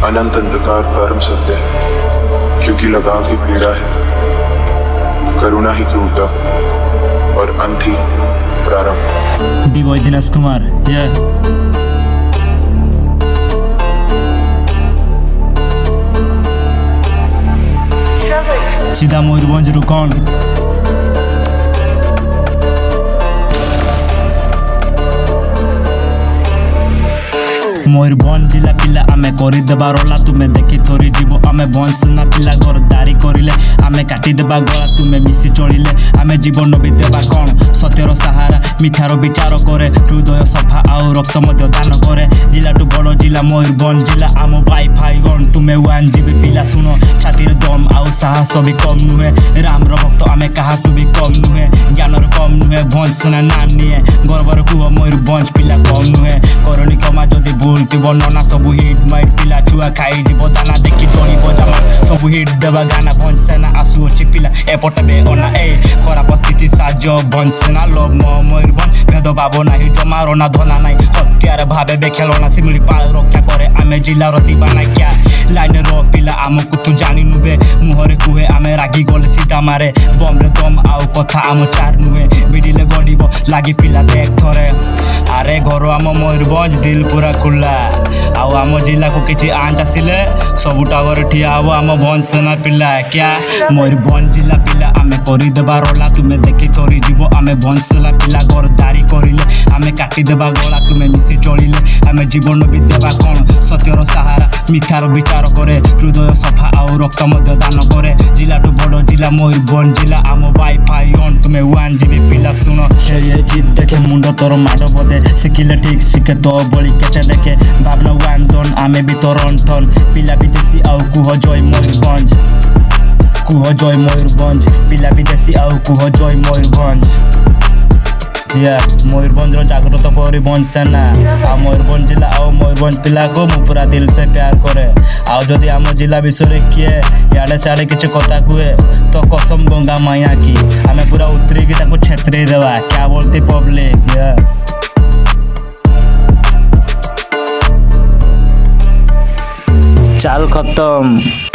अनंत अंधकार परम सत्य है, क्योंकि लगाव ही पीड़ा है, करुणा ही क्रूरता और अंत ही प्रारंभ। Dboydinesh कुमार सीधा मयूरभंज रु कौन मयूरभंज जिला पिला आमे करी देबा रोला तुमे देखी थोरी जीव आमे भंजसेना पिला गरदारी करिले आमे काटी देबा गला तुमे मिसी चलिले आमे जीवन भी देबा कौन सत्यर सहारा मिठार विचार करे हृदय सफा आउ रक्त मध्य दान करे जिला टू बड़ जिला मयूरभंज जिला आम भाई भाई गण तुमे वन जीबी पिला सुन छातिर दम आउ साहस भी कम नुहे राम भक्त आमे कहा तू भी कम नुहे ज्ञानर कम नुहे भंजसेना नाम निए गर्वर कुह मयूरभंज पिला कम नुहे करणी क्षमा जदि भूल नना सब हिट माइट पिला छुआ खाई जीव दाना देखी चढ़ी बजामा सब हिट देवा गाना भंजसेना आसुअछि पिला एपटे बे अना ए खराब स्थिति साज भंजसेना लव मयूरभंज भेदभाव नाही जमारना धना नाई हत्यार भावे बेखेलना सिमिली पाल रक्षा करे आमे जिलार दीवाना क्या लाइन रो पिला आमको तू जानी नुबे मुहरे कुहे आमे रागी गले सीधा मारे बमरे दम आउ कथा आम चार नुहे बिडिले गडिब लागी पिला देख थरे अरे घर आम मयूरभंज दिल पूरा खुला आउ आम जिला को किसी आंच आसिले सबुटा घर ठिया हब आम भंजसेना पिला क्या मयूरभंज जिला पिला आमे करी देबा रोला तुमे देखी थोरी जीव आमे भंजसेना पिला गरदारी करिले आमे काटी देबा गला तुमे मिसी चलिले आमे जीवन भी देबा कौन सत्यर सहारा मिठार विचार करे हृदय सफा आउ रक्त मध्य दान करे जिला टू बड़ जिला मयूरभंज जिला आम भाई भाई गण तुमे वन जीबी पिला सुन खेलिए जीत देखे मुंड तोर माड बदे शिखिले ठीक शिखे तो बड़ी केटे देखे भावना वन जन आमे भी तोर अंठन पिला विदेशी आउ कुह जय मयूरभंज पिला विदेशी आउ कुह जय मयूरभंज मयूरभंज जागृत करी भंजसेना आ मयूरभंज जिला आ मयूरभंज पिला को मु पूरा दिल से प्यार करे आउ जदि आम जिला विषय किए इे सियाड़े किसी कथा कहे तो कसम गंगा माया की आमे पूरा उतरी की ताको छेत्री देवा क्या बोलती पब्लिक चाल खत्म।